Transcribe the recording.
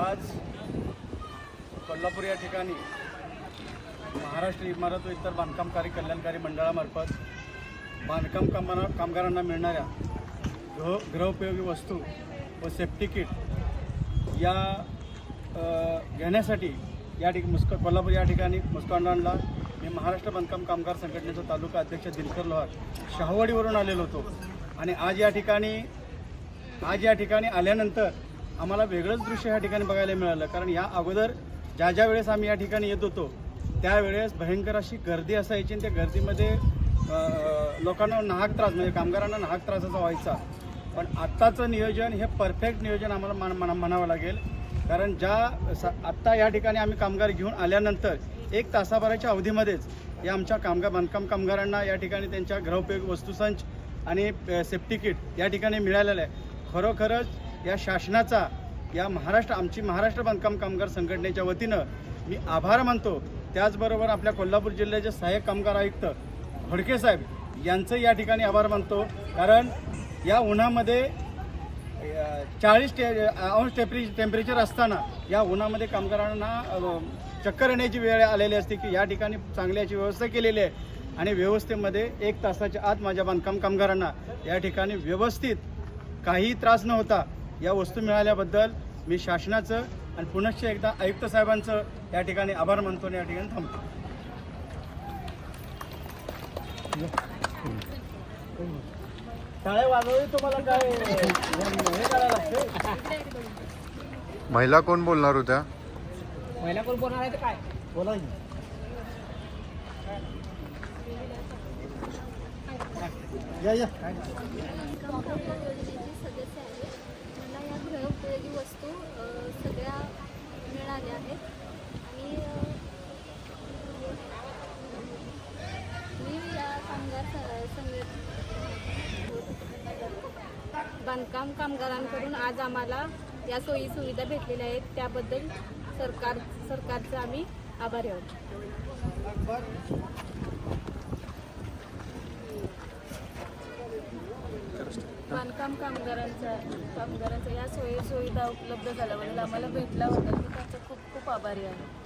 आज कोल्हापूर या ठिकाणी महाराष्ट्र इमारत व इतर बांधकामकारी कल्याणकारी मंडळामार्फत बांधकाम कामगारांना मिळणाऱ्या गृहोपयोगी वस्तू व सेफ्टी किट या घेण्यासाठी कोल्हापूर या ठिकाणी मुस्कांडांना मी महाराष्ट्र बांधकाम कामगार संघटनेचा तालुका अध्यक्ष दिनकर लोहार शाहूवाडीवरून आलेलो होतो आणि आज या ठिकाणी आल्यानंतर आम्हाला वेगळंच दृश्य या ठिकाणी बघायला मिळालं। कारण या अगोदर ज्या वेळेस आम्ही या ठिकाणी येत होतो त्यावेळेस भयंकर अशी गर्दी असायची आणि त्या गर्दीमध्ये लोकांना नाहक त्रास म्हणजे कामगारांना नाहक त्रासाचा व्हायचा। पण आत्ताचं नियोजन हे परफेक्ट नियोजन आम्हाला म्हणावं लागेल। कारण आत्ता या ठिकाणी आम्ही कामगार घेऊन आल्यानंतर 1 तासाभराच्या अवधीमध्येच या आमच्या बांधकाम कामगारांना या ठिकाणी त्यांच्या गृहोपयोगी वस्तुसंच आणि सेफ्टी किट या ठिकाणी मिळालेलं आहे। खरोखरच या शासनाचा आमची महाराष्ट्र बांधकाम कामगार संघटनेच्या वतीनं मी आभार मानतो। त्याचबरोबर आपल्या कोल्हापूर जिल्ह्याचे सहाय्यक कामगार आयुक्त घोडके साहेब यांचं या ठिकाणी आभार मानतो। कारण या उन्हामध्ये 40 अंश टेम्परेचर असताना या उन्हामध्ये कामगारांना चक्कर येण्याची वेळ आलेली असते की या ठिकाणी चांगली याची व्यवस्था केलेली आहे आणि व्यवस्थेमध्ये 1 तासाच्या आत माझ्या बांधकाम कामगारांना या ठिकाणी व्यवस्थित काही त्रास न होता या वस्तू मिळाल्याबद्दल मी शासनाचं आणि पुनश्च एकदा आयुक्त साहेबांचं या ठिकाणी आभार मानतो आणि या ठिकाणी थांबतो। टाळे वाजवली तुम्हाला काय हे करायला लागते। महिला कोण बोलणार होत्या? महिला कोण बोलणार आहे? काय बोला या सदस्य आहे। मला या गृहोपयोगी वस्तू सगळ्या मिळाल्या आहेत आणि मी या बांधकाम कामगारांकडून आज आम्हाला या सोयी सुविधा भेटलेल्या आहेत त्याबद्दल सरकारचे आम्ही आभारी आहोत। बांधकाम कामगारांच्या या सोयी सुविधा उपलब्ध झाल्याबद्दल आम्हाला भेटल्याबद्दल मी त्यांचा खूप खूप आभारी आहे।